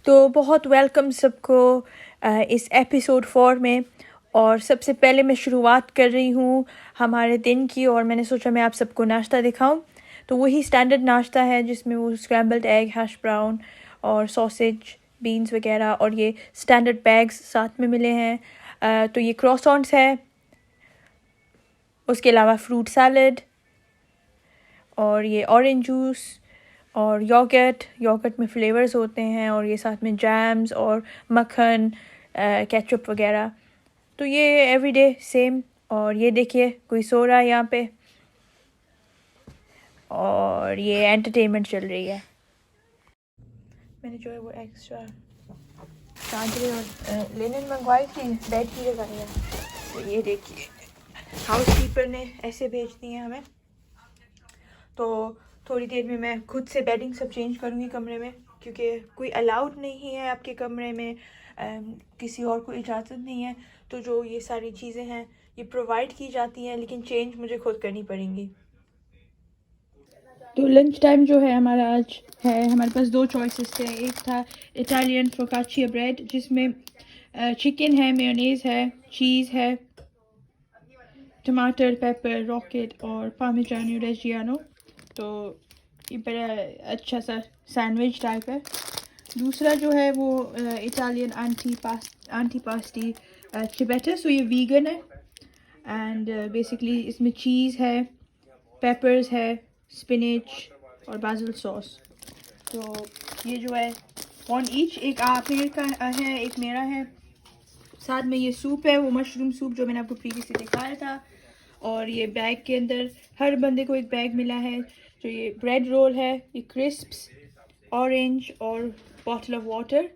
तो बहुत वेलकम सबको इस एपिसोड 4 में। और सबसे पहले मैं शुरुआत कर रही हूँ हमारे दिन की, और मैंने सोचा मैं आप सबको नाश्ता दिखाऊं। तो वही स्टैंडर्ड नाश्ता है जिसमें वो स्क्रैम्बल्ड एग, हैश ब्राउन और सॉसेज, बीन्स वगैरह, और ये स्टैंडर्ड बैग्स साथ में मिले हैं। तो ये क्रॉसॉन्ट्स है, उसके अलावा फ्रूट सैलड, और ये ऑरेंज जूस और योगर्ट में फ्लेवर्स होते हैं, और ये साथ में जैम्स और मक्खन, केचप वगैरह। तो ये एवरीडे सेम। और ये देखिए कोई सो रहा है यहाँ पे, और ये एंटरटेनमेंट चल रही है। मैंने जो है वो एक्स्ट्रा चादरें और लिनन मंगवाई थी बेड की जगह है। तो ये देखिए हाउसकीपर ने ऐसे भेज दिए हैं हमें। तो थोड़ी देर में मैं खुद से बेडिंग सब चेंज करूँगी कमरे में, क्योंकि कोई अलाउड नहीं है आपके कमरे में, किसी और को इजाज़त नहीं है। तो जो ये सारी चीज़ें हैं ये प्रोवाइड की जाती हैं, लेकिन चेंज मुझे खुद करनी पड़ेंगी। तो लंच टाइम जो है हमारा आज है, हमारे पास 2 चॉइसेस थे। एक था इटालियन फोकाचिया ब्रेड, जिसमें चिकन है, मेयोनीज है, चीज़ है, टमाटर, पेपर, रॉकेट और पार्मिजानो रेजियानो। तो ये बड़ा अच्छा सा सैंडविच टाइप है। दूसरा जो है वो इटालियन आंटी पास्टी चिबेटा। सो ये वीगन है, एंड बेसिकली इसमें चीज़ है, पेपर्स है, स्पिनच और बासिल सॉस। तो ये जो है 1 ईच, एक आपके का है, एक मेरा है। साथ में ये सूप है, वो मशरूम सूप जो मैंने आपको प्रीवियसली दिखाया था। और ये बैग के अंदर हर बंदे को एक बैग मिला है। जो ये ब्रेड रोल है, ये क्रिस्प्स, ऑरेंज और बॉटल ऑफ वाटर।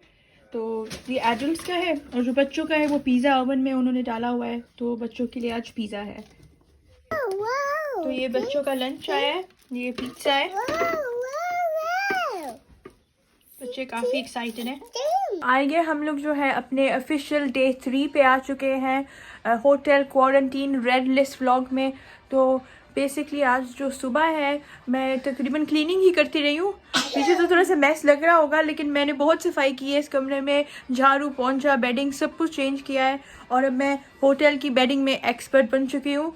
तो ये एडल्ट्स का है, और जो बच्चों का है वो पिज़्ज़ा ओवन में उन्होंने डाला हुआ है। तो बच्चों के लिए आज पिज़्ज़ा है। तो ये बच्चों का लंच आया है, ये पिज़्ज़ा है। बच्चे काफ़ी एक्साइटेड हैं। आइए हम लोग जो है अपने ऑफिशियल डे 3 पे आ चुके हैं hotel quarantine red list vlog में। तो बेसिकली आज जो सुबह है, मैं तकरीबन क्लीनिंग ही करती रही हूँ। मुझे तो थोड़ा सा मैस लग रहा होगा, लेकिन मैंने बहुत सफाई की है इस कमरे में, झाड़ू पोंछा, बेडिंग सब कुछ चेंज किया है। और अब मैं होटल की बेडिंग में एक्सपर्ट बन चुकी हूँ,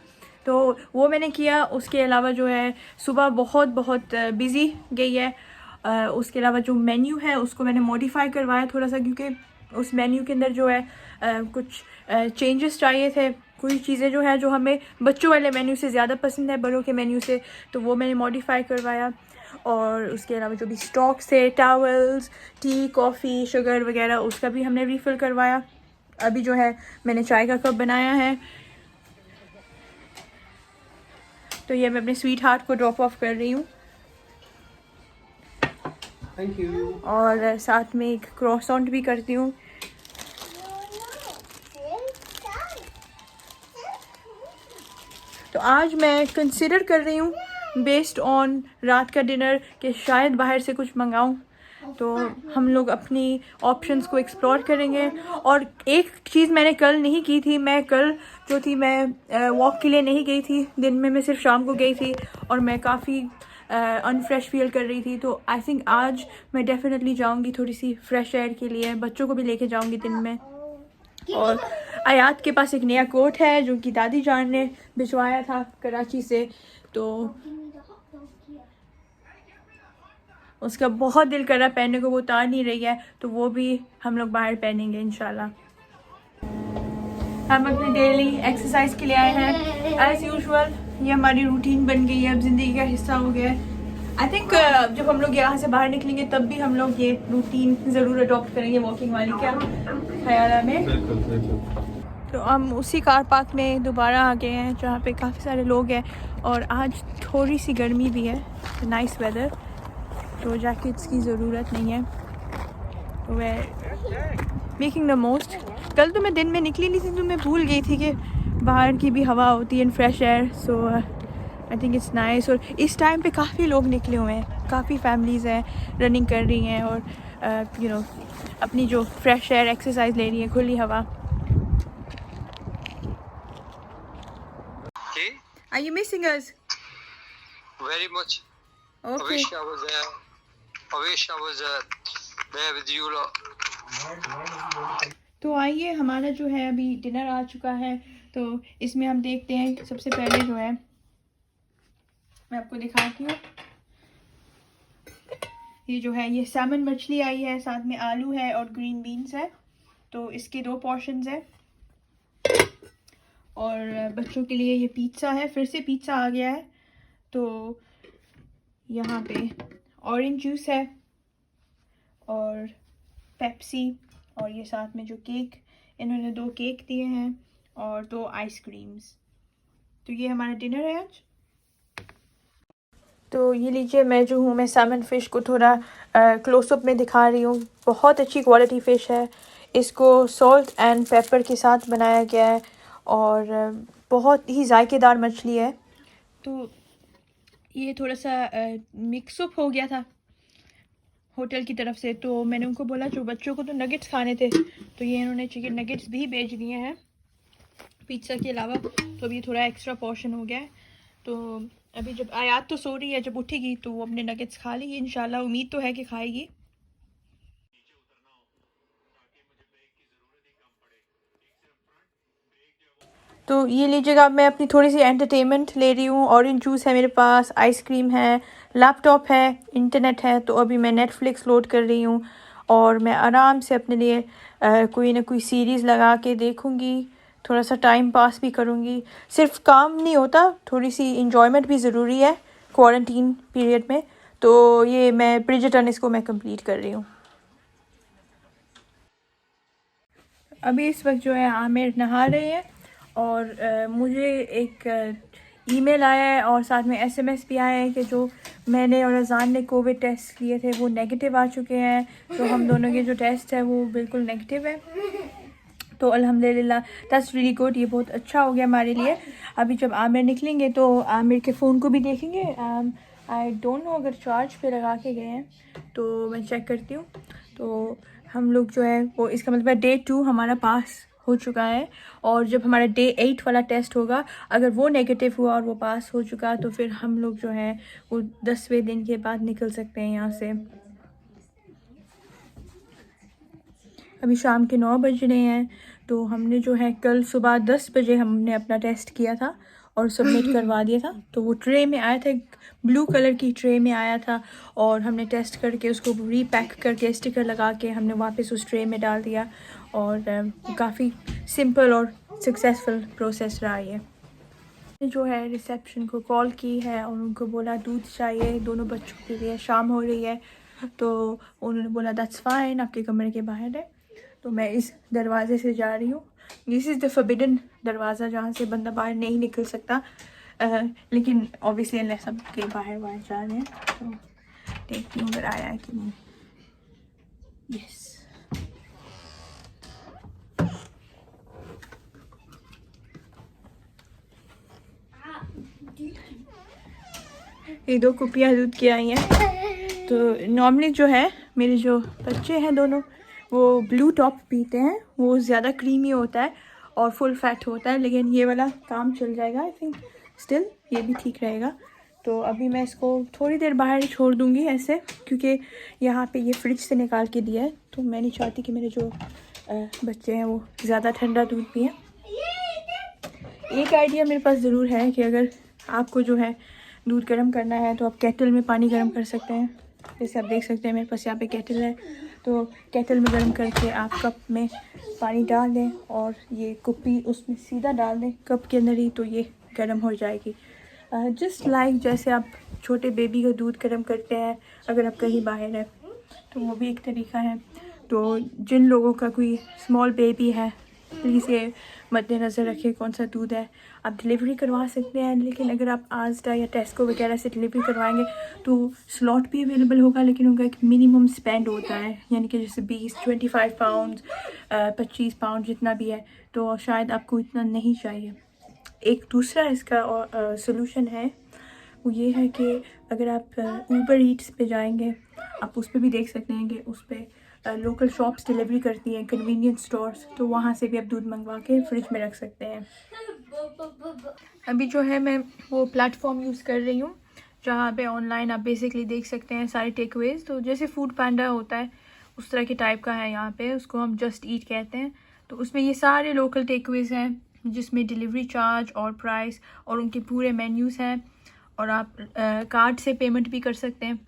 तो वो मैंने किया। उसके अलावा जो है सुबह बहुत बिज़ी गई है। उसके अलावा जो मेन्यू है उसको मैंने मॉडिफाई करवाया थोड़ा सा, क्योंकि उस मेन्यू के अंदर जो है कुछ चेंजेस चाहिए थे। कुछ चीज़ें जो है जो हमें बच्चों वाले मेन्यू से ज़्यादा पसंद है बड़ों के मेन्यू से, तो वो मैंने मॉडिफाई करवाया। और उसके अलावा जो भी स्टॉक्स थे, टावल्स, टी, कॉफ़ी, शुगर वगैरह, उसका भी हमने रीफ़िल करवाया। अभी जो है मैंने चाय का कप बनाया है। तो ये मैं अपने स्वीट हार्ट को ड्रॉप ऑफ कर रही हूँ। Thank you. और साथ में एक क्रॉसॉन्ट भी करती हूँ। तो आज मैं कंसिडर कर रही हूँ बेस्ड ऑन रात का डिनर कि शायद बाहर से कुछ मंगाऊँ। तो हम लोग अपनी ऑप्शंस को एक्सप्लोर करेंगे। और एक चीज़ मैंने कल नहीं की थी, मैं कल जो थी मैं वॉक के लिए नहीं गई थी, दिन में मैं सिर्फ शाम को गई थी, और मैं काफ़ी अनफ्रेश फील कर रही थी। तो आई थिंक आज मैं डेफिनेटली जाऊंगी थोड़ी सी फ्रेश एयर के लिए, बच्चों को भी लेके जाऊंगी दिन में। और आयात के पास एक नया कोट है जो कि दादी जान ने भिजवाया था कराची से, तो उसका बहुत दिल कर रहा है पहनने को, वो उतार नहीं रही है। तो वो भी हम लोग बाहर पहनेंगे इंशाल्लाह। हम अपने डेली एक्सरसाइज के लिए आए हैं एज यूजुअल। ये हमारी रूटीन बन गई है, अब ज़िंदगी का हिस्सा हो गया है। आई थिंक जब हम लोग यहाँ से बाहर निकलेंगे तब भी हम लोग ये रूटीन ज़रूर अडॉप्ट करेंगे वॉकिंग वाली। क्या ख्याल है हमें? तो हम उसी कार पार्क में दोबारा आ गए हैं जहाँ पे काफ़ी सारे लोग हैं, और आज थोड़ी सी गर्मी भी है, नाइस वेदर। तो जैकेट्स की ज़रूरत नहीं है, तो मैं मेकिंग द मोस्ट। कल तो मैं दिन में निकली नहीं थी, तो मैं भूल गई थी कि बाहर की भी हवा होती है, fresh air. So I think it's nice. और इस टाइम पे काफ़ी लोग निकले हुए हैं, काफ़ी फैमिलीज़ हैं रनिंग कर रही हैं, और यू नो अपनी जो फ्रेश एयर एक्सरसाइज ले रही है, खुली हवा। Are you missing us? Very much. Okay. I wish I was there. I wish I was तो आइए, हमारा जो है अभी डिनर आ चुका है। तो इसमें हम देखते हैं, सबसे पहले जो है मैं आपको दिखाती हूँ। ये जो है ये सैमन मछली आई है, साथ में आलू है और ग्रीन बीन्स है। तो इसके 2 पोर्शंस है। और बच्चों के लिए ये पिज़्ज़ा है, फिर से पिज़्ज़ा आ गया है। तो यहाँ पे ऑरेंज जूस है और पेप्सी, और ये साथ में जो केक, इन्होंने 2 केक दिए हैं और 2 आइसक्रीम्स। तो ये हमारा डिनर है आज। तो ये लीजिए, मैं जो हूँ, मैं सैमन फ़िश को थोड़ा क्लोजअप में दिखा रही हूँ। बहुत अच्छी क्वालिटी फ़िश है। इसको सॉल्ट एंड पेपर के साथ बनाया गया है और बहुत ही जायकेदार मछली है। तो ये थोड़ा सा मिक्सअप हो गया था होटल की तरफ से, तो मैंने उनको बोला, जो बच्चों को तो नगेट्स खाने थे, तो ये इन्होंने चिकन नगेट्स भी भेज दिए हैं पिज़्ज़ा के अलावा। तो अभी थोड़ा एक्स्ट्रा पोर्शन हो गया है। तो अभी जब आयात तो सो रही है, जब उठेगी तो वो अपने नगेट्स खा लेगी इंशाल्लाह। उम्मीद तो है कि खाएगी। तो ये लीजिएगा, मैं अपनी थोड़ी सी एंटरटेनमेंट ले रही हूँ। ऑरेंज जूस है मेरे पास, आइसक्रीम है, लैपटॉप है, इंटरनेट है। तो अभी मैं नेटफ्लिक्स लोड कर रही हूँ और मैं आराम से अपने लिए कोई ना कोई सीरीज़ लगा के देखूँगी। थोड़ा सा टाइम पास भी करूँगी। सिर्फ काम नहीं होता, थोड़ी सी इंजॉयमेंट भी ज़रूरी है क्वारंटीन पीरियड में। तो ये मैं ब्रिजर्टन, इसको मैं कंप्लीट कर रही हूँ। अभी इस वक्त जो है आमिर नहा रहे हैं और मुझे एक ईमेल आया है और साथ में एसएमएस भी आया है कि जो मैंने और अजान ने कोविड टेस्ट किए थे वो नेगेटिव आ चुके हैं। तो हम दोनों के जो टेस्ट है वो बिल्कुल नेगेटिव है। तो अल्हम्दुलिल्लाह, दैट्स रियली गुड। ये बहुत अच्छा हो गया हमारे लिए। अभी जब आमिर निकलेंगे तो आमिर के फ़ोन को भी देखेंगे। आई डोंट नो अगर चार्ज पे लगा के गए हैं, तो मैं चेक करती हूँ। तो हम लोग जो है वो, इसका मतलब डे 2 हमारा पास हो चुका है। और जब हमारा डे 8 वाला टेस्ट होगा, अगर वो नेगेटिव हुआ और वो पास हो चुका, तो फिर हम लोग जो है वो 10वें दिन के बाद निकल सकते हैं यहाँ से। अभी शाम के 9 बज रहे हैं। तो हमने जो है कल सुबह 10 बजे हमने अपना टेस्ट किया था और सबमिट करवा दिया था। तो वो ट्रे में आया था, एक ब्लू कलर की ट्रे में आया था, और हमने टेस्ट करके उसको रीपैक करके स्टिकर लगा के हमने वापस उस ट्रे में डाल दिया। और काफ़ी सिंपल और सक्सेसफुल प्रोसेस रहा ये। जो है रिसेप्शन को कॉल की है और उनको बोला दूध चाहिए दोनों बच्चों के लिए, शाम हो रही है। तो उन्होंने बोला दैट्स फाइन, आपके कमरे के बाहर है। तो मैं इस दरवाज़े से जा रही हूँ। दिस इज़ द फॉरबिडन दरवाज़ा, जहाँ से बंदा बाहर नहीं निकल सकता। लेकिन ऑब्वियसली अल्लाह सब के बाहर जा रहे हैं। तो देखती हूँ अगर आया है कि नहीं। यस, ये 2 कुपियाँ दूध की आई हैं। तो नॉर्मली जो है मेरे जो बच्चे हैं दोनों, वो ब्लू टॉप पीते हैं। वो ज़्यादा क्रीमी होता है और फुल फैट होता है, लेकिन ये वाला काम चल जाएगा आई थिंक। स्टिल ये भी ठीक रहेगा। तो अभी मैं इसको थोड़ी देर बाहर छोड़ दूँगी ऐसे, क्योंकि यहाँ पे ये फ्रिज से निकाल के दिया है। तो मैं नहीं चाहती कि मेरे जो बच्चे हैं वो ज़्यादा ठंडा दूध पिएँ। एक आइडिया मेरे पास ज़रूर है कि अगर आपको जो है दूध गर्म करना है तो आप केटल में पानी गर्म कर सकते हैं। जैसे आप देख सकते हैं मेरे पास यहाँ पे केटल है। तो केटल में गर्म करके आप कप में पानी डाल दें और ये कुप्पी उसमें सीधा डाल दें कप के अंदर ही, तो ये गर्म हो जाएगी। जस्ट लाइक जैसे आप छोटे बेबी का दूध गर्म करते हैं अगर आप कहीं बाहर हैं, तो वो भी एक तरीका है। तो जिन लोगों का कोई स्मॉल बेबी है, प्लीज़ ये मद्देनज़र रखें कौन सा दूध है। आप डिलीवरी करवा सकते हैं, लेकिन अगर आप आज़डा या टेस्को वगैरह से डिलीवरी करवाएंगे तो स्लॉट भी अवेलेबल होगा, लेकिन उनका एक मिनिमम स्पेंड होता है, यानी कि जैसे 25 पाउंड 25 पाउंड जितना भी है। तो शायद आपको इतना नहीं चाहिए। एक दूसरा इसका सोल्यूशन है, वो ये है कि अगर आप ऊबर ईट्स पे जाएंगे, आप उस पर भी देख सकते हैं कि उस पर लोकल शॉप्स डिलीवरी करती हैं, कन्वीनियंस स्टोर्स। तो वहाँ से भी आप दूध मंगवा के फ्रिज में रख सकते हैं। अभी जो है मैं वो प्लेटफॉर्म यूज़ कर रही हूँ जहाँ पे ऑनलाइन आप बेसिकली देख सकते हैं सारे टेकअवेज। तो जैसे फूड पांडा होता है उस तरह के टाइप का है यहाँ पे, उसको हम जस्ट ईट कहते हैं। तो उसमें ये सारे लोकल टेकअवेज़ हैं जिसमें डिलीवरी चार्ज और प्राइस और उनके पूरे मेन्यूज़ हैं, और आप कार्ड से पेमेंट भी कर सकते हैं,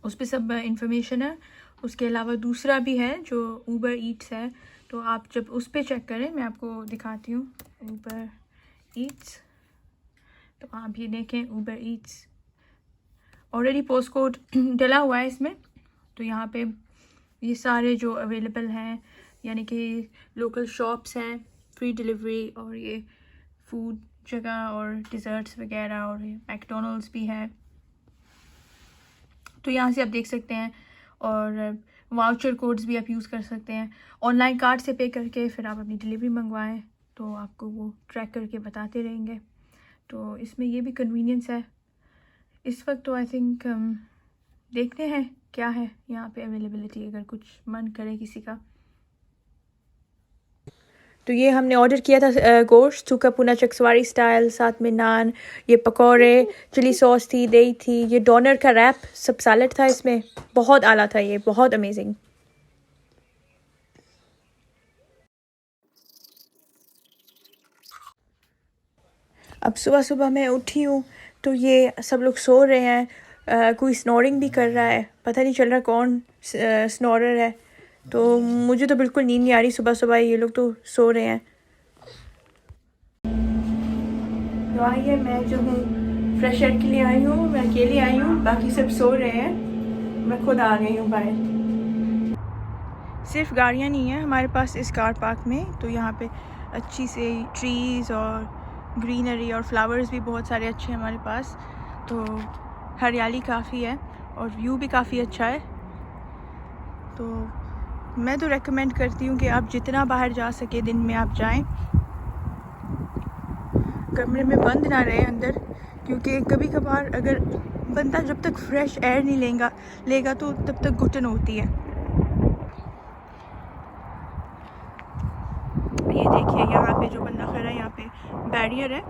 उस पर सब इंफॉर्मेशन है। उसके अलावा दूसरा भी है जो ऊबर ईट्स है, तो आप जब उस पर चेक करें, मैं आपको दिखाती हूँ ऊबर ईट्स। तो आप ये देखें Uber Eats, already post code डला हुआ है इसमें। तो यहाँ पे ये सारे जो अवेलेबल हैं, यानी कि लोकल शॉप्स हैं, फ्री डिलीवरी, और ये फूड जगह और डिज़र्ट्स वगैरह, और ये मैकडोनल्ड्स भी है। तो यहाँ से आप देख सकते हैं, और वाउचर कोड्स भी आप यूज़ कर सकते हैं। ऑनलाइन कार्ड से पे करके फिर आप अपनी डिलीवरी मंगवाएं तो आपको वो ट्रैक करके बताते रहेंगे। तो इसमें ये भी कन्वीनियंस है इस वक्त। तो आई थिंक देखते हैं क्या है यहाँ पे अवेलेबिलिटी, अगर कुछ मन करे किसी का। तो ये हमने ऑर्डर किया था गोश्त सूखा पुना चकसवारी स्टाइल, साथ में नान, ये पकौड़े, चिली सॉस थी, दही थी, ये डोनर का रैप, सब सैलड था इसमें। बहुत आला था ये, बहुत अमेजिंग। अब सुबह सुबह मैं उठी हूँ तो ये सब लोग सो रहे हैं। कोई स्नोरिंग भी कर रहा है, पता नहीं चल रहा कौन स्नोरर है। तो मुझे तो बिल्कुल नींद नहीं आ रही सुबह सुबह, ये लोग तो सो रहे हैं। तो आइए, मैं जो हूँ फ्रेश एयर के लिए आई हूँ, मैं अकेली आई हूँ, बाकी सब सो रहे हैं, मैं खुद आ गई हूँ बाहर। सिर्फ गाड़ियाँ नहीं हैं हमारे पास इस कार पार्क में, तो यहाँ पे अच्छी से ट्रीज़ और ग्रीनरी और फ्लावर्स भी बहुत सारे अच्छे हैं हमारे पास। तो हरियाली काफ़ी है और व्यू भी काफ़ी अच्छा है। तो मैं तो रेकमेंड करती हूँ कि आप जितना बाहर जा सके दिन में आप जाएं, कमरे में बंद ना रहे अंदर, क्योंकि कभी कभार अगर बंदा जब तक फ्रेश एयर नहीं लेगा तो तब तक घुटन होती है। ये देखिए यहाँ पे जो बंदा खड़ा है, यहाँ पे बैरियर है,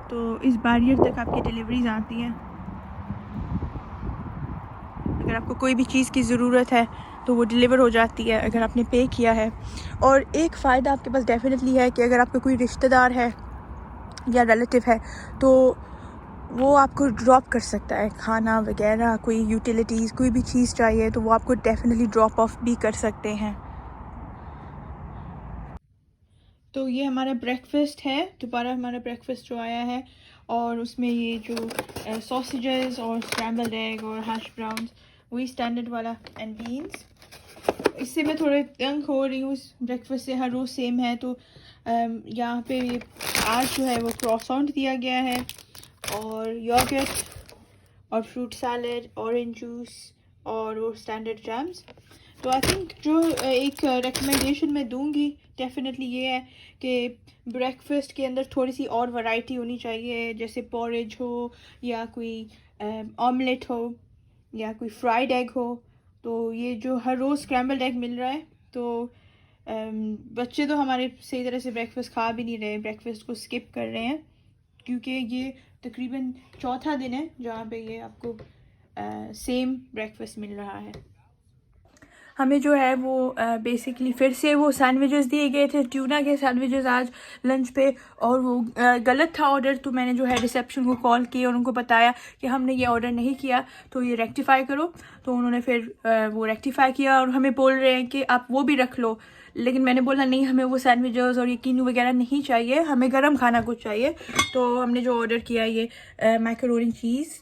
तो इस बैरियर तक आपकी डिलीवरीज आती हैं। अगर आपको कोई भी चीज़ की ज़रूरत है तो वो डिलीवर हो जाती है अगर आपने पे किया है। और एक फ़ायदा आपके पास डेफिनेटली है कि अगर आपका कोई रिश्तेदार है या रिलेटिव है तो वो आपको ड्रॉप कर सकता है, खाना वगैरह, कोई यूटिलिटीज़, कोई भी चीज़ चाहिए तो वो आपको डेफिनेटली ड्रॉप ऑफ भी कर सकते हैं। तो ये हमारा ब्रेकफास्ट है, दोबारा हमारा ब्रेकफास्ट जो आया है, और उसमें ये जो सॉसेजेस और स्क्रैम्बल्ड एग और हैश ब्राउन्स, वही स्टैंडर्ड वाला, एंड बीन्स। इससे मैं थोड़े तंग हो रही हूँ इस ब्रेकफास्ट से, हर रोज़ सेम है। तो यहाँ पे आज जो है वो क्रॉसॉन्ट दिया गया है, और योगर्ट और फ्रूट सैलड, ऑरेंज जूस और वो स्टैंडर्ड जैम्स। तो आई थिंक जो एक रिकमेंडेशन मैं दूंगी डेफिनेटली ये है कि ब्रेकफास्ट के अंदर थोड़ी सी और वैरायटी होनी चाहिए, जैसे पॉरेज हो या कोई ऑमलेट हो या कोई फ्राइड एग हो। तो ये जो हर रोज़ स्क्रैम्बल्ड एग मिल रहा है, तो बच्चे तो हमारे सही तरह से ब्रेकफास्ट खा भी नहीं रहे, ब्रेकफास्ट को स्किप कर रहे हैं, क्योंकि ये तकरीबन चौथा दिन है जहाँ पे ये आपको सेम ब्रेकफास्ट मिल रहा है। हमें जो है वो बेसिकली फिर से वो सैंडविचेस दिए गए थे, ट्यूना के सैंडविचेस आज लंच पे, और वो गलत था ऑर्डर। तो मैंने जो है रिसेप्शन को कॉल किया और उनको बताया कि हमने ये ऑर्डर नहीं किया, तो ये रेक्टिफाई करो। तो उन्होंने फिर वो रेक्टिफाई किया और हमें बोल रहे हैं कि आप वो भी रख लो। लेकिन मैंने बोला नहीं, हमें वो सैंडविचेस और ये कीनू वगैरह नहीं चाहिए, हमें गर्म खाना कुछ चाहिए। तो हमने जो ऑर्डर किया ये मैकरोनी चीज़,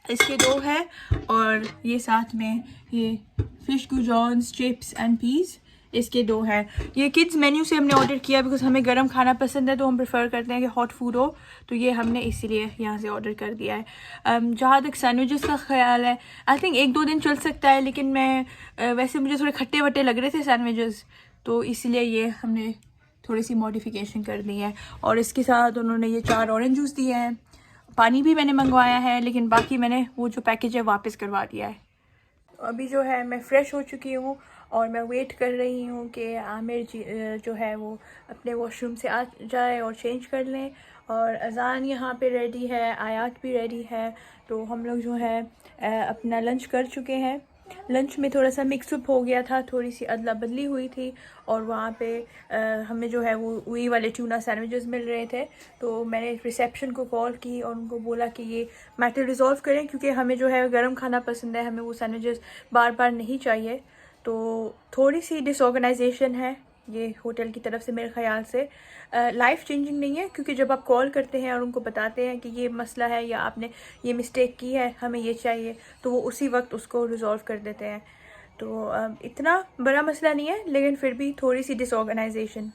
इसके 2 है, और ये साथ में ये फिश गुजॉन्स चिप्स एंड पीस, इसके 2 है। ये किड्स मेन्यू से हमने ऑर्डर किया बिकॉज हमें गर्म खाना पसंद है, तो हम प्रेफर करते हैं कि हॉट फूड हो, तो ये हमने इसीलिए यहाँ से ऑर्डर कर दिया है। जहाँ तक सैंडविचेस का ख्याल है, आई थिंक 1-2 दिन चल सकता है, लेकिन मैं वैसे मुझे थोड़े खट्टे वट्टे लग रहे थे सैंडविचेस, तो इसीलिए ये हमने थोड़ी सी मॉडिफिकेशन कर दी है। और इसके साथ उन्होंने ये 4 ऑरेंज जूस दिए हैं, पानी भी मैंने मंगवाया है, लेकिन बाकी मैंने वो जो पैकेज है वापस करवा दिया है। अभी जो है मैं फ़्रेश हो चुकी हूँ और मैं वेट कर रही हूँ कि आमिर जी जो है वो अपने वॉशरूम से आ जाए और चेंज कर लें। और अज़ान यहाँ पे रेडी है, आयात भी रेडी है, तो हम लोग जो है अपना लंच कर चुके हैं। लंच में थोड़ा सा मिक्सअप हो गया था, थोड़ी सी अदला बदली हुई थी और वहाँ पे हमें जो है वो वही वाले ट्यूना सैंडविचेस मिल रहे थे। तो मैंने रिसेप्शन को कॉल की और उनको बोला कि ये मैटर रिजॉल्व करें, क्योंकि हमें जो है गर्म खाना पसंद है, हमें वो सैंडविचेस बार बार नहीं चाहिए। तो थोड़ी सी डिसऑर्गेनाइजेशन है ये होटल की तरफ से मेरे ख्याल से। लाइफ चेंजिंग नहीं है, क्योंकि जब आप कॉल करते हैं और उनको बताते हैं कि ये मसला है या आपने ये मिस्टेक की है, हमें ये चाहिए, तो वो उसी वक्त उसको रिजॉल्व कर देते हैं। तो इतना बड़ा मसला नहीं है, लेकिन फिर भी थोड़ी सी डिसऑर्गेनाइजेशन।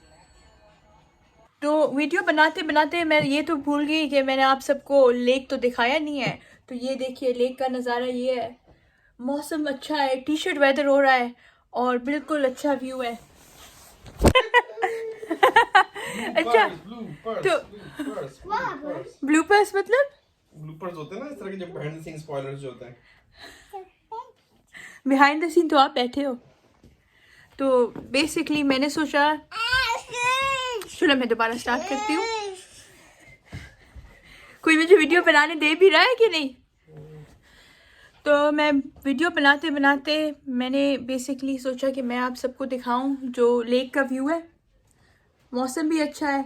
तो वीडियो बनाते बनाते मैं ये तो भूल गई कि मैंने आप सबको लेक तो दिखाया नहीं है। तो ये देखिए लेक का नज़ारा ये है, मौसम अच्छा है, टी शर्ट वेदर हो रहा है और बिल्कुल अच्छा व्यू है। अच्छा, तो ब्लूपर्स मतलब ब्लूपर्स होते हैं ना इस तरह के, जो बिहाइंड द सीन स्पॉयलर्स जो होते हैं। बिहाइंड द सीन तो आप बैठे हो। तो बेसिकली मैंने सोचा, चलो मैं दोबारा स्टार्ट करती हूँ। कोई मुझे वीडियो बनाने दे भी रहा है कि नहीं? तो मैं वीडियो बनाते बनाते मैंने बेसिकली सोचा कि मैं आप सबको दिखाऊं जो लेक का व्यू है। मौसम भी अच्छा है,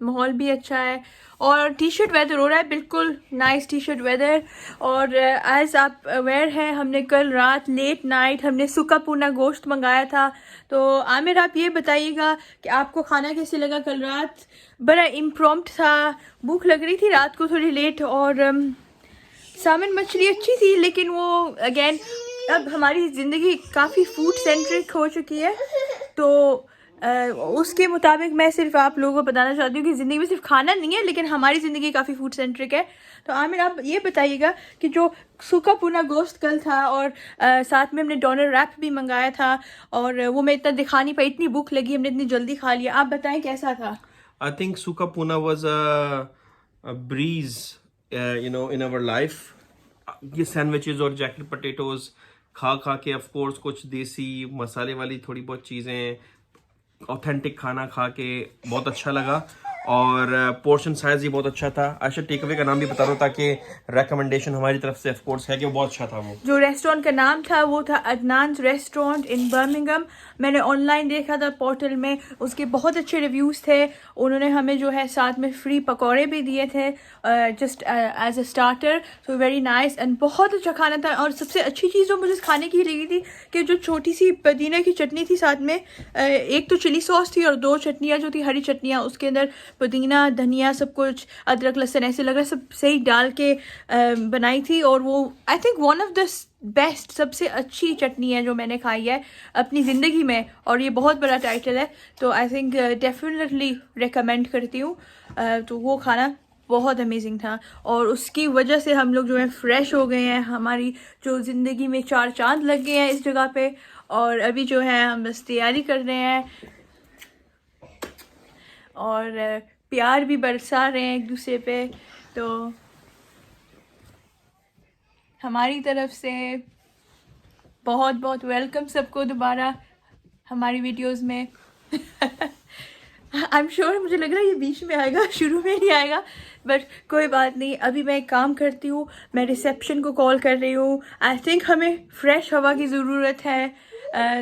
माहौल भी अच्छा है और टी शर्ट वेदर हो रहा है, बिल्कुल नाइस टी शर्ट वेदर। और एज आप अवेयर हैं, हमने कल रात लेट नाइट हमने सूखा पूना गोश्त मंगाया था। तो आमिर आप ये बताइएगा कि आपको खाना कैसे लगा कल रात? बड़ा इम्प्रॉम्प्ट था, भूख लग रही थी रात को थोड़ी लेट, और सामन मछली अच्छी थी, लेकिन वो अगेन अब हमारी ज़िंदगी काफ़ी फूड सेंट्रिक हो चुकी है। तो उसके मुताबिक मैं सिर्फ आप लोगों को बताना चाहती हूँ कि ज़िंदगी में सिर्फ खाना नहीं है, लेकिन हमारी ज़िंदगी काफ़ी फूड सेंट्रिक है। तो आमिर आप ये बताइएगा कि जो सूखा पूना गोश्त कल था और साथ में हमने डोनर रैप भी मंगाया था, और वो मैं इतना दिखा नहीं पाई, इतनी भूख लगी, हमने इतनी जल्दी खा लिया। आप बताएं कैसा था? I think Suka Puna was a breeze, in our life. ये सैंडविचेस और जैकेट पोटैटोज खा खा के, ऑफ कोर्स कुछ देसी मसाले वाली थोड़ी बहुत चीज़ें, ऑथेंटिक खाना खा के बहुत अच्छा लगा। और पोर्शन साइज ही बहुत अच्छा था। आशा टेक अवे का नाम भी बता दो ताकि रिकमेंडेशन हमारी तरफ से ऑफ कोर्स है कि वो बहुत अच्छा था। वो जो रेस्टोरेंट का नाम था वो था अदनान रेस्टोरेंट इन बर्मिंघम। मैंने ऑनलाइन देखा था पोर्टल में, उसके बहुत अच्छे रिव्यूज़ थे। उन्होंने हमें जो है साथ में फ्री पकौड़े भी दिए थे just as a starter. So very nice and बहुत अच्छा खाना था। और सबसे अच्छी चीज़ जो मुझे खाने की लगी थी कि जो छोटी सी पुदीना की चटनी थी साथ में, एक तो चिली सॉस थी और दो चटनियाँ जो थी हरी चटनियाँ, उसके अंदर पुदीना धनिया सब कुछ अदरक लहसुन ऐसे लग रहा है सब सही डाल के बनाई थी। और वो I think one of the best, सबसे अच्छी चटनी है जो मैंने खाई है अपनी ज़िंदगी में, और ये बहुत बड़ा टाइटल है। तो आई थिंक डेफिनेटली रिकमेंड करती हूँ। तो वो खाना बहुत अमेजिंग था और उसकी वजह से हम लोग जो है फ्रेश हो गए हैं, हमारी जो ज़िंदगी में चार चांद लग गए हैं इस जगह पे। और अभी जो है हम बस तैयारी कर रहे हैं और प्यार भी बरसा रहे हैं एक दूसरे पे। तो हमारी तरफ से बहुत बहुत वेलकम सबको दोबारा हमारी वीडियोस में। आई एम श्योर, मुझे लग रहा है ये बीच में आएगा, शुरू में नहीं आएगा, बट कोई बात नहीं। अभी मैं एक काम करती हूँ, मैं रिसेप्शन को कॉल कर रही हूँ। आई थिंक हमें फ्रेश हवा की ज़रूरत है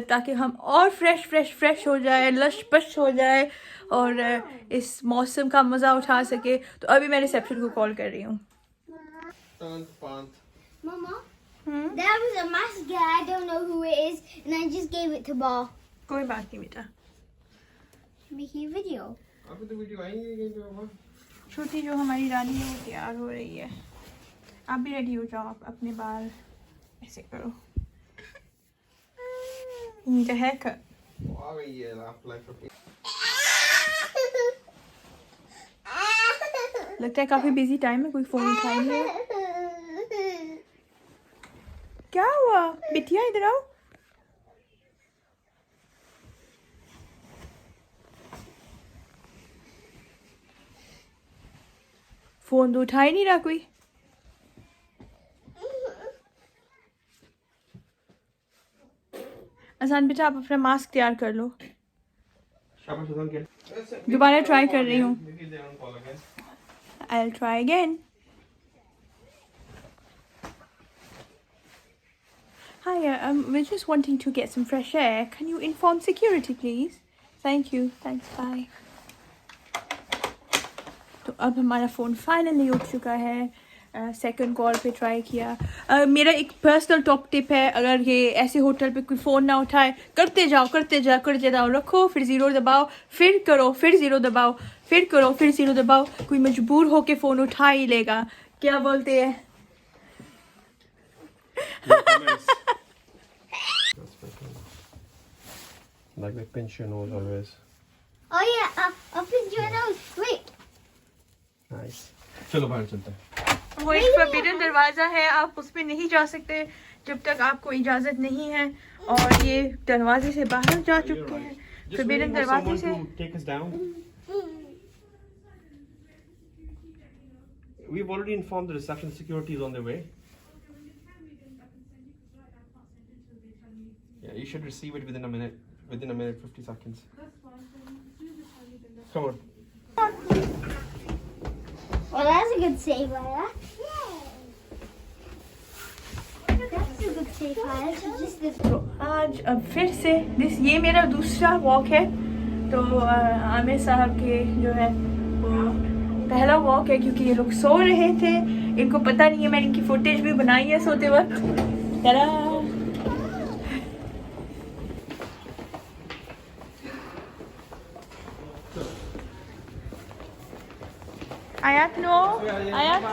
ताकि हम और फ्रेश हो जाए, लश पश हो जाए और इस मौसम का मज़ा उठा सके। तो अभी मैं रिसेप्शन को कॉल कर रही हूँ। Mama, there was a mask guy, I don't know who it is, and I just gave it to Bar. कोई बात नहीं बेटा, Making a video. अभी तो वीडियो आई है। छोटी जो हमारी रानी है वो तैयार हो रही है। आप भी रेडी हो जाओ, आप अपने बाल ऐसे करो। The haircut. आ गई है लाफ लाइफ। लगता है काफी बिजी टाइम है, कोई फोन उठा नहीं है। क्या हुआ बिटिया, इधर आओ। फोन तो उठा ही नहीं रहा कोई। आसान बेटा, आप अपना मास्क तैयार कर लो। दोबारा ट्राई कर रही हूँ। I'll try again. Hi, we're just wanting to get some fresh air. Can you inform security, please? Thank you. Thanks. Bye. तो अब हमारा फ़ोन फाइनली उठ चुका है. सेकंड कॉल पे ट्राई किया. मेरा एक पर्सनल टॉप टिप है, अगर ये ऐसे होटल पे कोई फ़ोन ना उठाए, करते जाओ, रखो, फिर ज़ीरो दबाओ, फिर करो, फिर ज़ीरो दबाओ, फिर करो, फिर ज़ीरो दबाओ. कोई मजबूर हो के फ़ोन उठा ही लेगा. क्या बोलते हैं? Like they pinch your nose always. Oh yeah, I'll pinch your nose. Wait. Nice. चलो बाहर चलते हैं. वो एक forbidden दरवाज़ा है, आप उस पे नहीं जा सकते जब तक आपको इजाज़त नहीं है. और ये दरवाजे से बाहर जा चुके हैं. forbidden दरवाजे से. Take us down. We've already informed the reception security is on their way. Yeah, you should receive it within a minute. Within a minute, 50 seconds. Come on. Well, that's a good save, Aya. That's a good save, Aya. So just this. तो आज अब फिर से ये मेरा दूसरा walk है. तो आमिर साहब के जो है वो पहला वॉक है, क्योंकि ये लोग सो रहे थे. इनको पता नहीं है, मैंने इनकी फुटेज भी बनाई है सोते वक्त. तरा आयात नो आयात.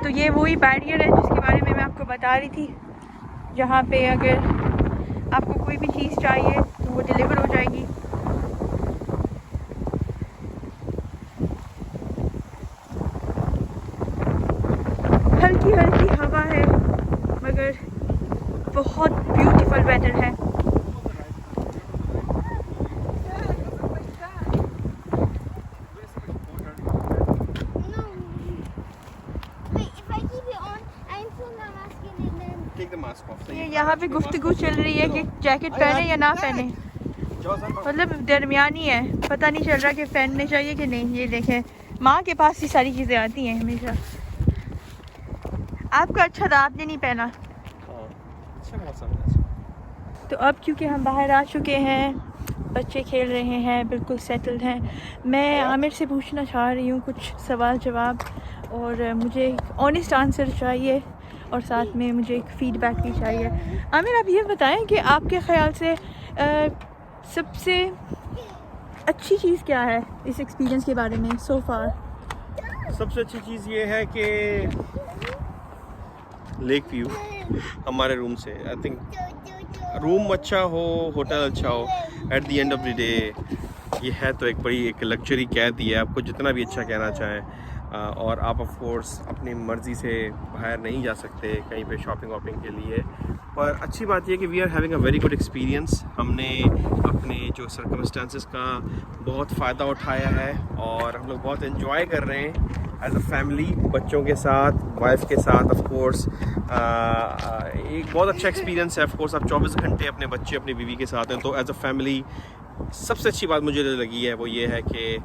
तो ये वही बैरियर है जिसके बारे में मैं आपको बता रही थी, जहाँ पे अगर आपको कोई भी चीज़ चाहिए तो वो डिलीवर हो जाएगी. हल्की हल्की हवा है, मगर बहुत ब्यूटीफुल वेदर है. No. Wait, if I keep it on, I'm still not asking it then. Take the mask off. ये यहाँ पे गुफ्तगू चल रही है कि जैकेट पहने या ना पहने. मतलब दरमियानी है, पता नहीं चल रहा कि पहनने चाहिए कि नहीं. ये देखें, माँ के पास ही सारी चीज़ें आती हैं हमेशा. आपका अच्छा था, आपने नहीं पहना. अच्छा मौसम है. तो अब क्योंकि हम बाहर आ चुके हैं, बच्चे खेल रहे हैं, बिल्कुल सेटल्ड हैं. मैं आमिर से पूछना चाह रही हूँ कुछ सवाल जवाब, और मुझे ऑनेस्ट आंसर चाहिए, और साथ में मुझे एक फ़ीडबैक भी चाहिए. आमिर, आप ये बताएं कि आपके ख़्याल से सबसे अच्छी चीज़ क्या है इस एक्सपीरियंस के बारे में सो फार? सबसे अच्छी चीज़ ये है कि लेक व्यू हमारे रूम से. आई थिंक रूम अच्छा हो, होटल अच्छा हो, at the end of the day ये है तो एक बड़ी एक लग्जरी कह दी है. आपको जितना भी अच्छा कहना चाहें, और आप ऑफ कोर्स अपनी मर्ज़ी से बाहर नहीं जा सकते कहीं पे शॉपिंग वॉपिंग के लिए. पर अच्छी बात यह कि we are having a very good experience. हमने अपने जो सर्कमस्टेंसेस का बहुत फ़ायदा उठाया है, और हम लोग बहुत इन्जॉय कर रहे हैं एज अ फैमिली, बच्चों के साथ, वाइफ के साथ. ऑफ कोर्स एक बहुत अच्छा एक्सपीरियंस है. ऑफ कोर्स आप 24 घंटे अपने बच्चे, अपनी बीवी के साथ हैं. तो एज अ फैमिली सबसे अच्छी बात मुझे लगी है वो ये है कि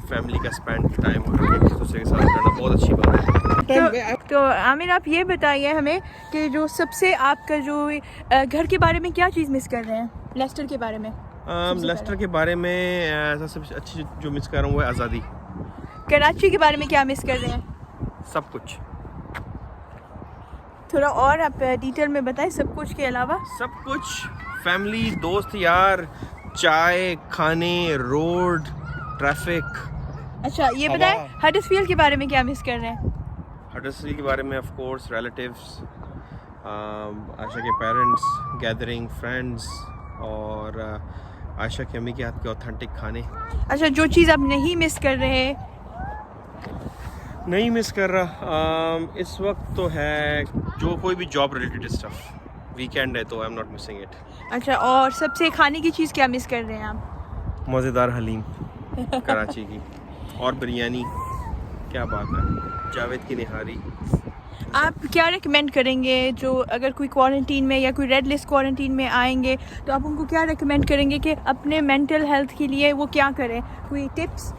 फैमिली का स्पेंड टाइम एक दूसरे के साथ करना बहुत अच्छी बात है. तो आमिर, आप ये बताइए हमें कि जो सबसे आपका जो घर के बारे में क्या चीज़ मिस कर रहे हैं, लेस्टर के बारे में? लेस्टर के बारे में सबसे अच्छी जो मिस कर रहा हूँ वो है आज़ादी. कराची के बारे में क्या मिस कर रहे हैं? सब कुछ. थोड़ा और आप डिटेल में बताएं. सब कुछ के अलावा? सब कुछ, फैमिली, दोस्त, यार, चाय, खाने, रोड, ट्रैफिक. अच्छा, ये बताएं हडर्सफील्ड के बारे में क्या मिस कर रहे हैं? हडर्सफील्ड के बारे में ऑफ कोर्स रिलेटिव्स, आयशा के पेरेंट्स, गैदरिंग, फ्रेंड्स, और आयशा की अम्मी के हाथ के ऑथेंटिक खाने. अच्छा, जो चीज़ आप नहीं मिस कर रहे? नहीं मिस कर रहा इस वक्त तो है जो कोई भी जॉब रिलेटेड स्टफ. वीकेंड है तो I am not missing it. अच्छा, और सबसे खाने की चीज़ क्या मिस कर रहे हैं आप? मज़ेदार हलीम कराची की, और बिरयानी. क्या बात है, जावेद की निहारी. आप क्या रेकमेंड करेंगे जो अगर कोई क्वारंटीन में या कोई रेड लिस्ट क्वारंटीन में आएंगे, तो आप उनको क्या रेकमेंड करेंगे कि अपने मेंटल हेल्थ के लिए वो क्या करें? कोई टिप्स?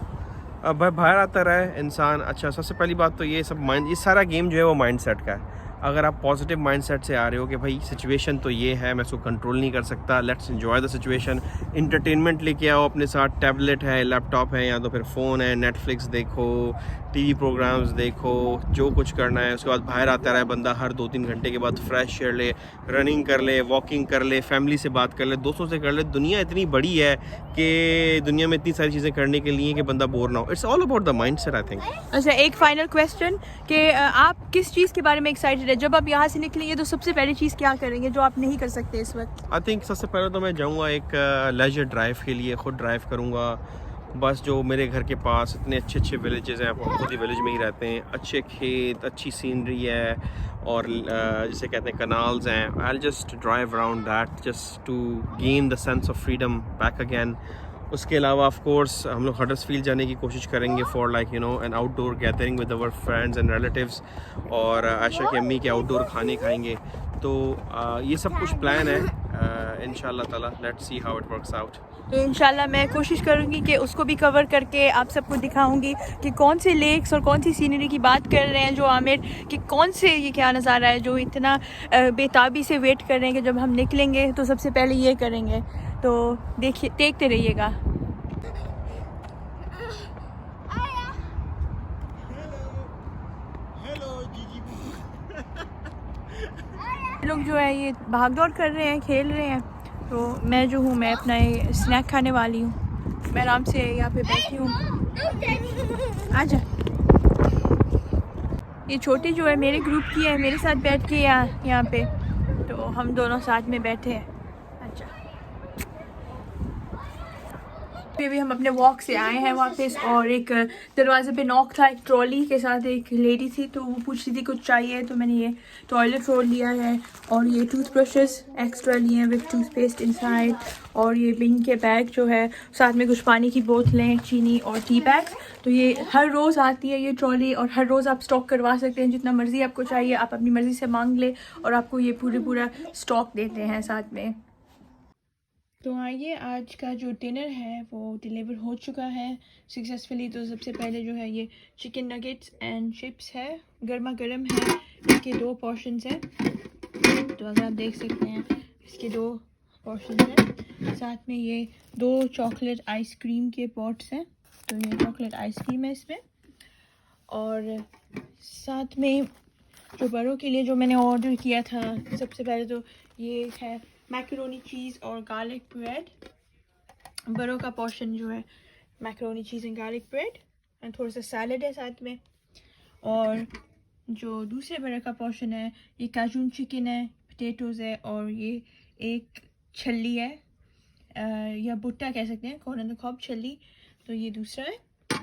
अब भाई बाहर आता रहा इंसान। अच्छा, सबसे पहली बात तो ये सब माइंड, ये सारा गेम जो है वो माइंड सेट का है। अगर आप पॉजिटिव माइंड सेट से आ रहे हो कि भाई सिचुएशन तो ये है, मैं इसको कंट्रोल नहीं कर सकता, let's enjoy the situation, entertainment लेके आओ अपने साथ, टैबलेट है, लैपटॉप है, या तो फिर फ़ोन है, नेटफ्लिक्स देखो, टीवी प्रोग्राम्स देखो, जो कुछ करना है। उसके बाद बाहर आता रहे बंदा, हर 2-3 घंटे के बाद फ्रेश एयर ले, रनिंग कर ले, वॉकिंग कर ले, फैमिली से बात कर ले, दोस्तों से कर ले। दुनिया इतनी बड़ी है कि दुनिया में इतनी सारी चीज़ें करने के लिए कि बंदा बोर ना हो। It's all about the mind set I think. अच्छा, एक फाइनल क्वेश्चन कि आप किस चीज़ के बारे में एक्साइटेड है? जब आप यहाँ से निकलेंगे तो सबसे पहली चीज़ क्या करेंगे जो आप नहीं कर सकते इस वक्त? आई थिंक सबसे पहले तो मैं जाऊँगा एक लेजर ड्राइव के लिए, ख़ुद ड्राइव करूँगा। बस जो मेरे घर के पास इतने अच्छे अच्छे विलेजेस हैं, आप खुद ही विलेज में ही रहते हैं, अच्छे खेत, अच्छी सीनरी है, और जिसे कहते हैं कनाल्स हैं। I just drive around that just to gain the sense of freedom back again. उसके अलावा ऑफ कोर्स हम लोग हडर्सफील्ड जाने की कोशिश करेंगे for like an outdoor gathering with our friends and relatives, और आयशा की अम्मी के आउटडोर खाने खाएंगे। तो ये सब कुछ प्लान है इंशाल्लाह ताला। Let's see how it works out. तो इंशाल्लाह मैं कोशिश करूँगी कि उसको भी कवर करके आप सबको दिखाऊंगी कि कौन से लेक्स और कौन सी सीनरी की बात कर रहे हैं जो आमिर, कि कौन से ये क्या नज़ारा है जो इतना बेताबी से वेट कर रहे हैं कि जब हम निकलेंगे तो सबसे पहले ये करेंगे। तो देखिए, देखते रहिएगा। लोग जो है ये भाग दौड़ कर रहे हैं, खेल रहे हैं, तो मैं जो हूँ मैं अपना ये स्नैक खाने वाली हूँ। मैं आराम से यहाँ पे बैठी हूँ। आजा, ये छोटी जो है मेरे ग्रुप की है, मेरे साथ बैठ के यहाँ पे, तो हम दोनों साथ में बैठे हैं। अच्छा, भी हम अपने वॉक से आए हैं वापस, और एक दरवाजे पे नॉक था, एक ट्रॉली के साथ एक लेडी थी, तो वो पूछ रही थी कुछ चाहिए, तो मैंने ये टॉयलेट रोल लिया है, और ये टूथब्रशेस एक्स्ट्रा लिए हैं विद टूथपेस्ट इनसाइड, और ये बिंग के बैग जो है, साथ में कुछ पानी की बोतलें, चीनी और टी बैग्स। तो ये हर रोज़ आती है ये ट्रॉली, और हर रोज़ आप स्टॉक करवा सकते हैं, जितना मर्ज़ी आपको चाहिए आप अपनी मर्ज़ी से मांग ले, और आपको ये पूरा स्टॉक देते हैं साथ में। तो आइए, आज का जो डिनर है वो डिलीवर हो चुका है सक्सेसफुली। तो सबसे पहले जो है ये चिकन नगेट्स एंड चिप्स है, गर्मा गर्म है, इसके 2 पोर्शंस हैं। तो अगर आप देख सकते हैं इसके 2 पोर्शंस हैं। साथ में ये 2 चॉकलेट आइसक्रीम के पॉट्स हैं, तो ये चॉकलेट आइसक्रीम है इसमें। और साथ में जो बड़ों के लिए जो मैंने ऑर्डर किया था, सबसे पहले तो ये है मैकरोनी चीज़ और गार्लिक ब्रेड। बड़ों का पोर्शन जो है macaroni cheese and garlic bread, and थोड़ा सा सैलड है साथ में। और जो दूसरे बड़े का पोर्शन है ये काजून चिकन है, पोटैटोज़ है, और ये एक छल्ली है, या भुट्टा कह सकते हैं, कॉर्न ऑन द कॉब छल्ली। तो ये दूसरा है।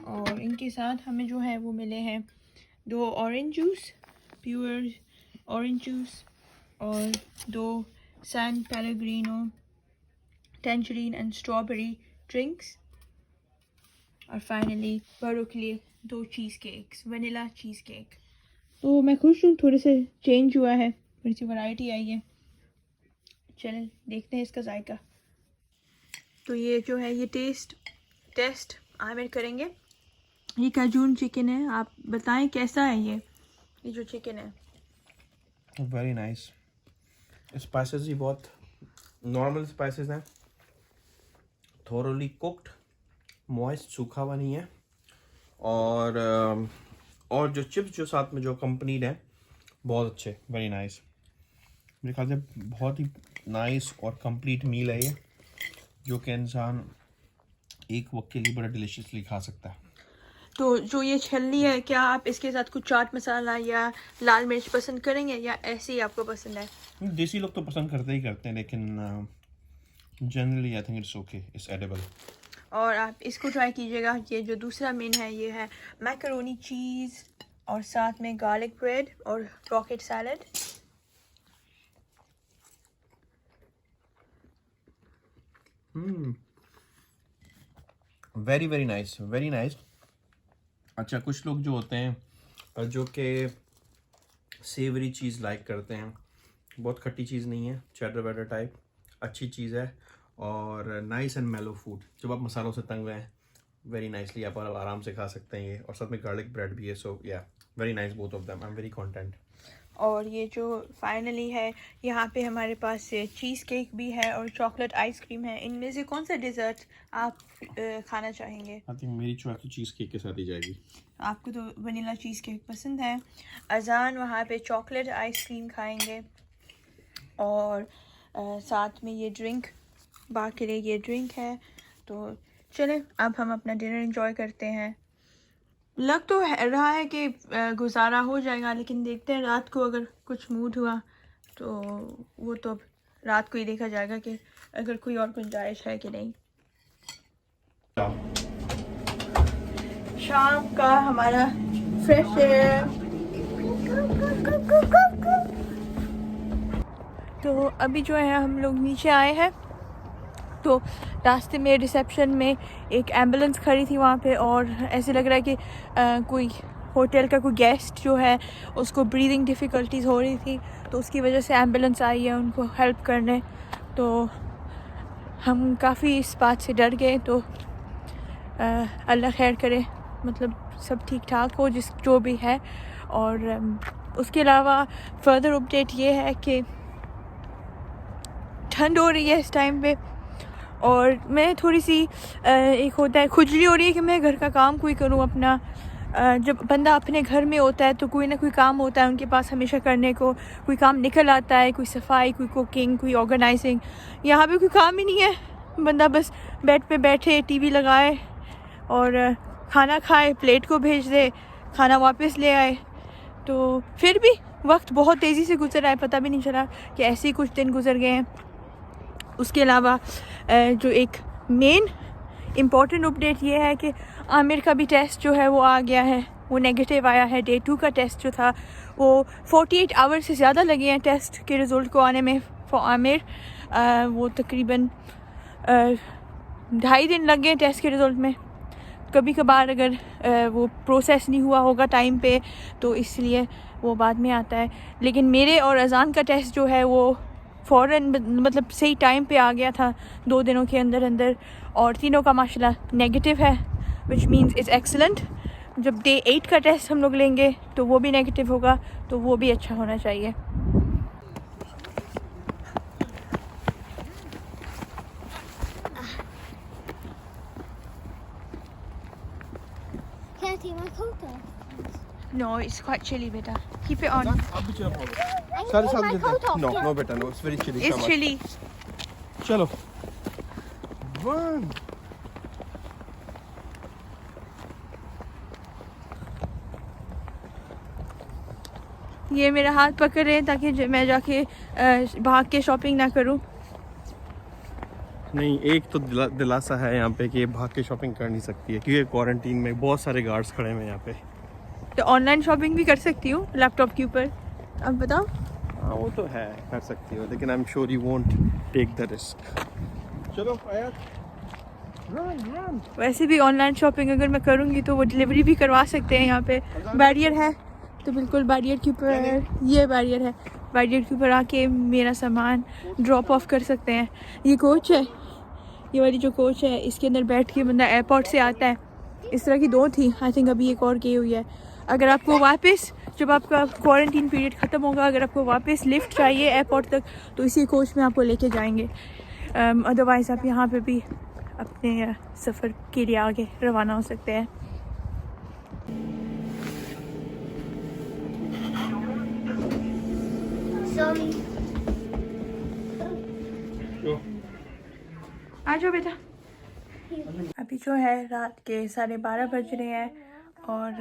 और इनके साथ हमें जो है वो मिले हैं 2 orange juice, pure orange juice, और 2 San Pellegrino tangerine and strawberry drinks, और फाइनली बड़ों के लिए 2 cheesecakes, vanilla cheesecake. तो मैं खुश हूँ, थोड़े से चेंज हुआ है, थोड़ी सी वैरायटी आई है। चलें देखते हैं इसका जायका। तो ये जो है ये टेस्ट आमिर करेंगे। ये काजून चिकन है, आप बताएं कैसा है ये जो चिकन है। Very nice. स्पाइसेस भी बहुत नॉर्मल स्पाइसेस हैं, थोरोली कुक्ड, मॉइस्ट, सूखा हुआ नहीं है। और जो चिप्स जो साथ में जो कंपनीड है बहुत अच्छे, वेरी नाइस। मेरे ख्याल से बहुत ही नाइस और कंप्लीट मील है ये, जो कि इंसान एक वक्त के लिए बड़ा डिलीशियसली खा सकता है। तो जो ये छलनी है, क्या आप इसके साथ कुछ चाट मसाला या लाल मिर्च पसंद करेंगे, या ऐसे ही आपको पसंद है? देसी लोग तो पसंद करते ही करते हैं, लेकिन generally I think it's okay, it's edible. और आप इसको ट्राई कीजिएगा। ये जो दूसरा मेन है ये है मैकरोनी चीज़, और साथ में गार्लिक ब्रेड और rocket salad. Very very nice, very nice. अच्छा, कुछ लोग जो होते हैं जो कि सेवरी चीज़ लाइक करते हैं, बहुत खट्टी चीज़ नहीं है, चेडर वेडर टाइप, अच्छी चीज़ है, और नाइस एंड मेलो फूड। जब आप मसालों से तंग हैं वेरी नाइसली आप आराम से खा सकते हैं ये, और साथ में गार्लिक ब्रेड भी है. सो या very nice both of them. I am very content. और ये जो फाइनली है, यहाँ पे हमारे पास चीज़ केक भी है और चॉकलेट आइसक्रीम है. इनमें से कौन सा डिज़र्ट आप खाना चाहेंगे? आई थिंक मेरी चॉइस तो चीज़ केक के साथ ही जाएगी. आपको तो वनीला चीज़ केक पसंद है. अजान वहाँ पे चॉकलेट आइसक्रीम खाएंगे और साथ में ये ड्रिंक, बाकी ये ड्रिंक है. तो चलें अब हम अपना डिनर एंजॉय करते हैं. लग तो रहा है कि गुजारा हो जाएगा, लेकिन देखते हैं रात को अगर कुछ मूड हुआ तो वो तो अब रात को ही देखा जाएगा कि अगर कोई और गुंजाइश है कि नहीं. शाम का हमारा फ्रेश एयर. तो अभी जो है हम लोग नीचे आए हैं. तो रास्ते में रिसेप्शन में एक एम्बुलेंस खड़ी थी वहाँ पे, और ऐसे लग रहा है कि कोई होटल का कोई गेस्ट जो है उसको ब्रीदिंग डिफ़िकल्टीज़ हो रही थी, तो उसकी वजह से एम्बुलेंस आई है उनको हेल्प करने. तो हम काफ़ी इस बात से डर गए. तो अल्लाह खैर करे, मतलब सब ठीक ठाक हो जो भी है. और उसके अलावा फर्दर अपडेट ये है कि ठंड हो रही है इस टाइम पे, और मैं थोड़ी सी एक होता है खुजली हो रही है कि मैं घर का काम कोई करूं अपना. जब बंदा अपने घर में होता है तो कोई ना कोई काम होता है उनके पास हमेशा करने को. कोई काम निकल आता है, कोई सफाई, कोई कुकिंग, कोई ऑर्गेनाइजिंग. यहाँ पे कोई काम ही नहीं है. बंदा बस बेड पे बैठे टीवी लगाए और खाना खाए, प्लेट को भेज दे, खाना वापस ले आए. तो फिर भी वक्त बहुत तेज़ी से गुजर रहा है, पता भी नहीं चला कि ऐसे ही कुछ दिन गुजर गए हैं. उसके अलावा जो एक मेन इम्पॉर्टेंट अपडेट ये है कि आमिर का भी टेस्ट जो है वो आ गया है, वो नेगेटिव आया है. Day 2 का टेस्ट जो था वो 48 आवर से ज़्यादा लगे हैं टेस्ट के रिज़ल्ट को आने में. फॉर आमिर वो तकरीबन 2.5 दिन लग गए टेस्ट के रिज़ल्ट में. कभी कभार अगर वो प्रोसेस नहीं हुआ होगा टाइम पे तो इसलिए वो बाद में आता है. लेकिन मेरे और अजान का टेस्ट जो है वो फ़ौरन, मतलब सही टाइम पे आ गया था 2 दिनों के अंदर अंदर, और तीनों का माशाल्लाह नेगेटिव है, विच मीन्स इट्स एक्सलेंट. जब Day 8 का टेस्ट हम लोग लेंगे तो वो भी नेगेटिव होगा, तो वो भी अच्छा होना चाहिए. Can I take my coat off? No, it's quite chilly, beta. Keep it on. आप भी चलो. I सारे can साथ take my देते coat हैं. off. No yeah. नो बेटा, no, it's very chilly. It's chilly. चलो. 1. ये मेरा हाथ पकड़ रहे हैं ताकि मैं जाके भाग के शॉपिंग ना करूं. नहीं, एक तो दिलासा है यहाँ पे कि भाग के शॉपिंग कर नहीं सकती है, क्योंकि क्वारंटीन में बहुत सारे गार्ड्स खड़े हुए हैं यहाँ पे. तो ऑनलाइन शॉपिंग भी कर सकती हूँ लैपटॉप के ऊपर. अब बताओ. हाँ वो तो है, कर सकती हो, लेकिन I am sure you won't take the risk. चलो आया. रन. वैसे भी ऑनलाइन शॉपिंग अगर मैं करूँगी तो वो डिलीवरी भी करवा सकते हैं. यहाँ पे बैरियर है, तो बिल्कुल बैरियर के ऊपर, ये बैरियर है, बैरियर के ऊपर आके मेरा सामान ड्रॉप ऑफ कर सकते हैं. ये कोच है, ये वाली जो कोच है इसके अंदर बैठ के बंदा एयरपोर्ट से आता है. इस तरह की 2 थी, आई थिंक अभी एक और की हुई है. अगर आपको वापस, जब आपका क्वारंटीन पीरियड ख़त्म होगा, अगर आपको वापस लिफ्ट चाहिए एयरपोर्ट तक तो इसी कोच में आपको लेके जाएंगे. अदरवाइज़ आप यहाँ पे भी अपने सफ़र के लिए आगे रवाना हो सकते हैं. Sorry. आ जाओ बेटा. अभी जो है रात के 12:30 बज रहे हैं और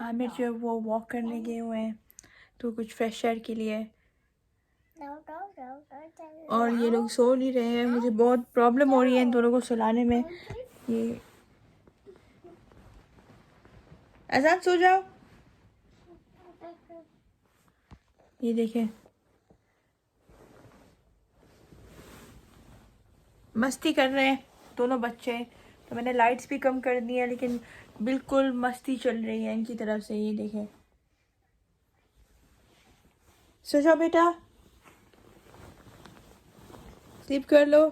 आमिर जो वो वॉक करने गए हुए हैं तो कुछ फ्रेश एयर के लिए, और ये लोग सो नहीं रहे हैं. मुझे बहुत प्रॉब्लम हो रही है इन दोनों को सुलाने में. ये आजाद सो जाओ. ये देखें मस्ती कर रहे हैं दोनों बच्चे. तो मैंने लाइट्स भी कम कर दी है, लेकिन बिल्कुल मस्ती चल रही है इनकी तरफ से. ये देखें. सो जाओ बेटा, स्लीप कर लो.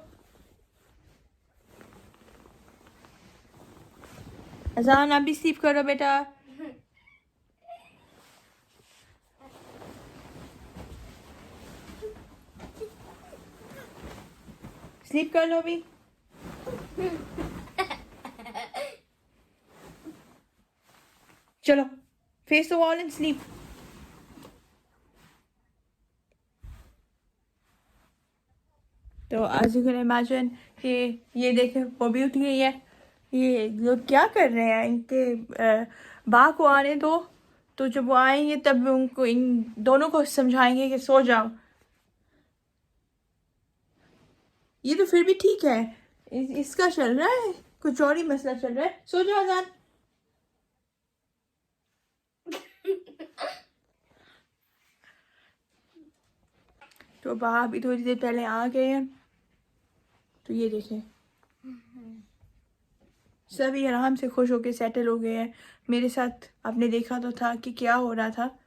अजान आप भी स्लीप करो बेटा। स्लीप कर लो भी। चलो face the wall and sleep. तो आज यू कैन इमेजिन कि ये देखे वो भी उठ गई है। ये लोग क्या कर रहे हैं, इनके बा को आने दो, तो जब वो आएंगे तब उनको इन दोनों को समझाएंगे कि सो जाओ। ये तो फिर भी ठीक है, इसका चल रहा है, कुछ और ही मसला चल रहा है। सो जाओ अजान। तो बा अभी थोड़ी देर पहले आ गए हैं। तो ये देखें सभी आराम से खुश होके सेटल हो गए हैं। मेरे साथ आपने देखा तो था कि क्या हो रहा था।